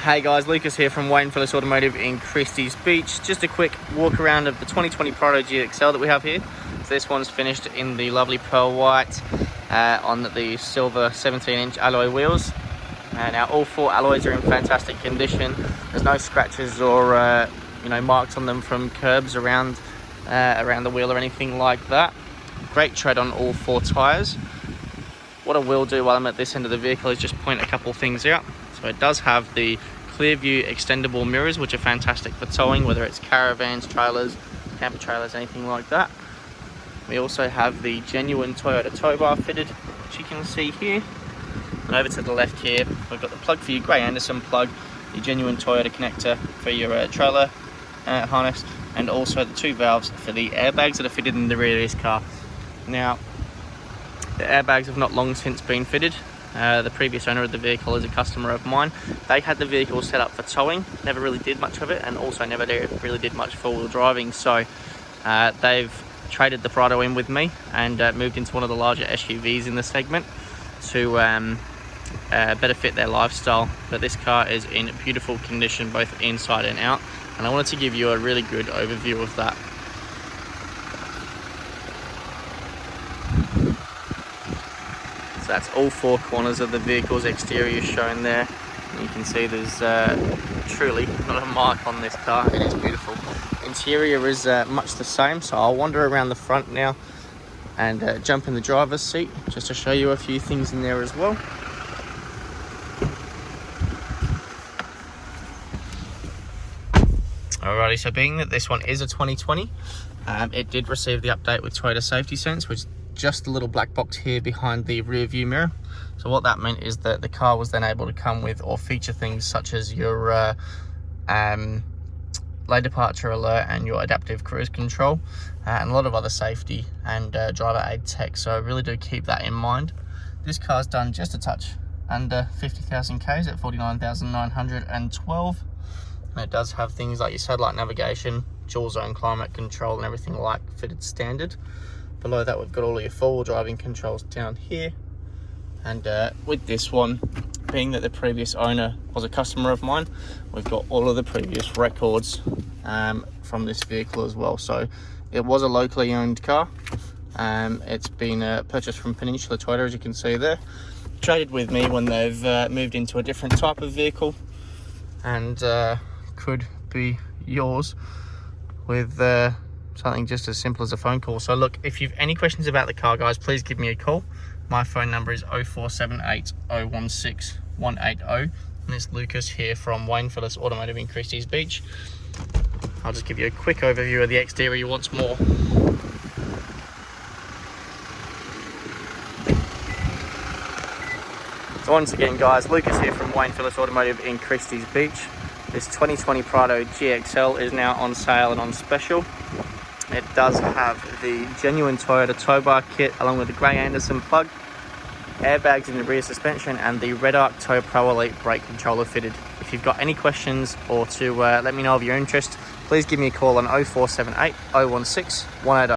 Hey guys, Lukas here from Phillis Automotive in Christie's Beach. Just a quick walk around of the 2020 Prado GXL that we have here. So this one's finished in the lovely pearl white on the silver 17-inch alloy wheels. Now all four alloys are in fantastic condition. There's no scratches or marks on them from curbs around the wheel or anything like that. Great tread on all four tyres. What I will do while I'm at this end of the vehicle is just point a couple things out. So it does have the clear view extendable mirrors, which are fantastic for towing, whether it's caravans, trailers, camper trailers, anything like that. We also have the genuine Toyota Towbar fitted, which you can see here. And over to the left here, we've got the plug for your Grey Anderson plug, the genuine Toyota connector for your trailer harness, and also the two valves for the airbags that are fitted in the rear of this car. Now, the airbags have not long since been fitted. The previous owner of the vehicle is a customer of mine. They had the vehicle set up for towing, never really did much of it, and also never really did much four-wheel driving. So they've traded the Prado in with me and moved into one of the larger SUVs in the segment to better fit their lifestyle. But this car is in beautiful condition, both inside and out, and I wanted to give you a really good overview of that. So that's all four corners of the vehicle's exterior shown there. And you can see there's truly not a mark on this car. It is beautiful. Interior is much the same, so I'll wander around the front now and jump in the driver's seat just to show you a few things in there as well. Alrighty, so being that this one is a 2020, it did receive the update with Toyota Safety Sense, which is just a little black box here behind the rear view mirror. So what that meant is that the car was then able to come with or feature things such as your lane departure alert and your adaptive cruise control, and a lot of other safety and driver aid tech. So really do keep that in mind. This car's done just a touch under 50,000 Ks at 49,912. And it does have things like your satellite navigation, dual zone climate control, and everything like fitted standard. Below that, we've got all of your four-wheel driving controls down here. And with this one, being that the previous owner was a customer of mine, we've got all of the previous records from this vehicle as well. So it was a locally owned car. It's been purchased from Peninsula Toyota, as you can see there. Traded with me when they've moved into a different type of vehicle, and could be yours with something just as simple as a phone call. So look, if you've any questions about the car, guys, please give me a call. My phone number is 0478 016 180, and it's Lukas here from Phillis Automotive in Christie's Beach. I'll just give you a quick overview of the exterior once more. So once again, guys, Lukas here from Phillis Automotive in Christie's Beach. This 2020 Prado GXL is now on sale and on special. It does have the genuine Toyota Towbar kit along with the Grey Anderson plug, airbags in the rear suspension, and the Red Arc Tow Pro Elite brake controller fitted. If you've got any questions or to let me know of your interest, please give me a call on 0478 016 180.